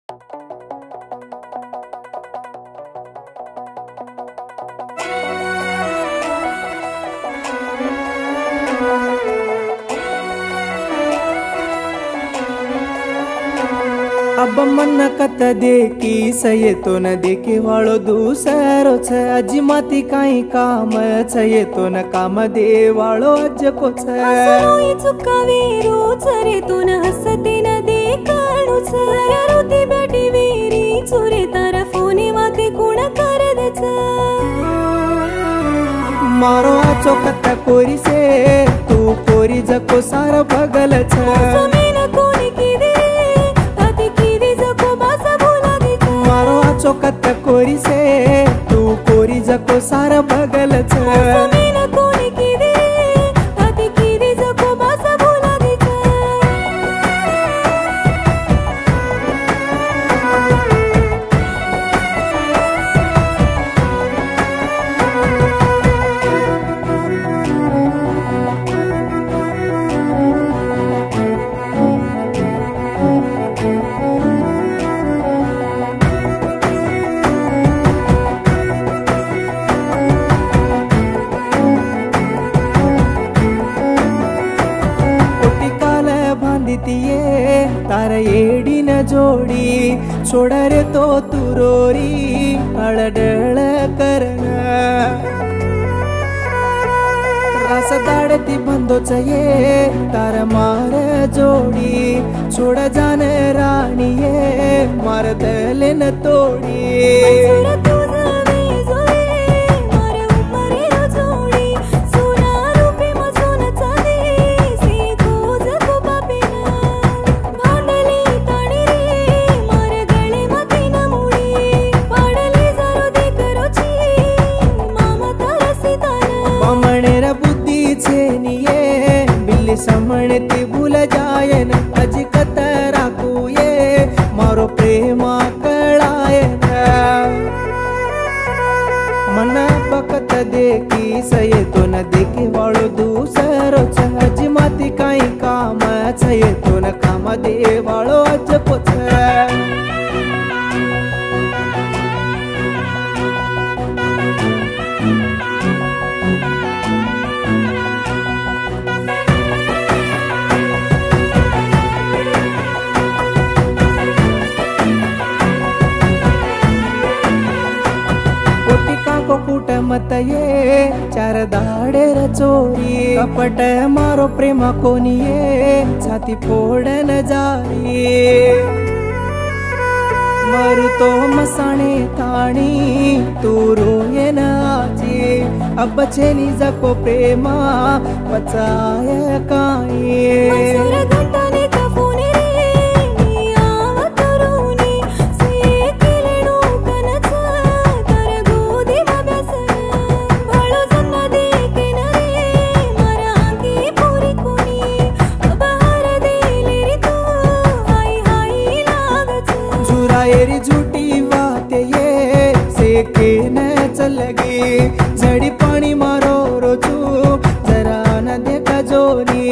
अब मन कत देखी सये तो न देखे वालो दूसरो छ अजी माती काई काम छये तो न काम दे वालो अज को छ असलोई चुकावे रो चरे तो न हसते न देखाणु छ रोती बैठी वेरी चोरे तारा फोने वाके कोण कर दे छ मारो आचो कत कोरी से तू कोरी जको सारा बगल छ जमीन कोणी की दे ताती की दे जको बासा भूला दे मारो आचो कत कोरी से तू कोरी जको सारा बगल छ जमीन कोणी की दे ताती की दे जको बासा भूला दे तार एडी न जोड़ी छोड़ रे तो तुरोरी अड़डळ करना रस दाड़ती बंदो चाहिए तार मार जोड़ी छोड़ जाने रानी ये मार दले न तोड़ी समणती भूल जाए न अज कतरा कुए मारो प्रेमा कळाए मन बकत देखी सये तो न देखे वालो दूसरो छ अज माती काई काम छये तो न काम दे वालो अज पोछ मत ये चार दाड़े रचोरी कपट मारो प्रेमा कोनी ये छाती फोड़न जारी मरु तो मसाणे ताणी तू रोये न आजी अब छेनी जको प्रेमा बचाय काई झूठी बात ये से के न चल गई जड़ी पानी मारो रोजू जरा न देखा जोनी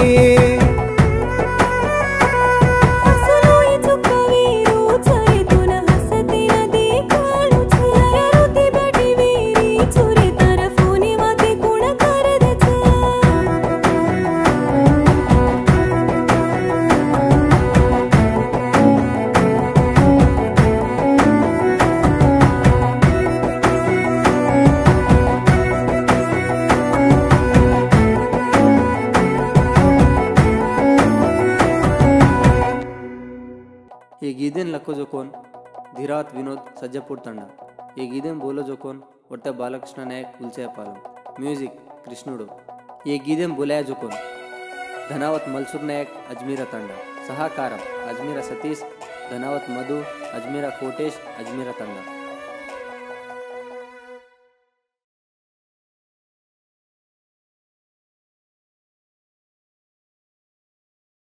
ये गीदेन लक्को जो कोन धीरात विनोद सज्जपुर तंडा ये गीदेन बोलो जो कोन वट्टे बालकृष्ण नायक उल्चेपालम म्यूजिक कृष्णुडु ये गीदेन बोलाया जो कोन धनावत मलसूर नायक अजमेरा तंडा सहाकार अजमेरा सतीश धनावत मधु अजमेरा कोटेश अजमेरा तंडा।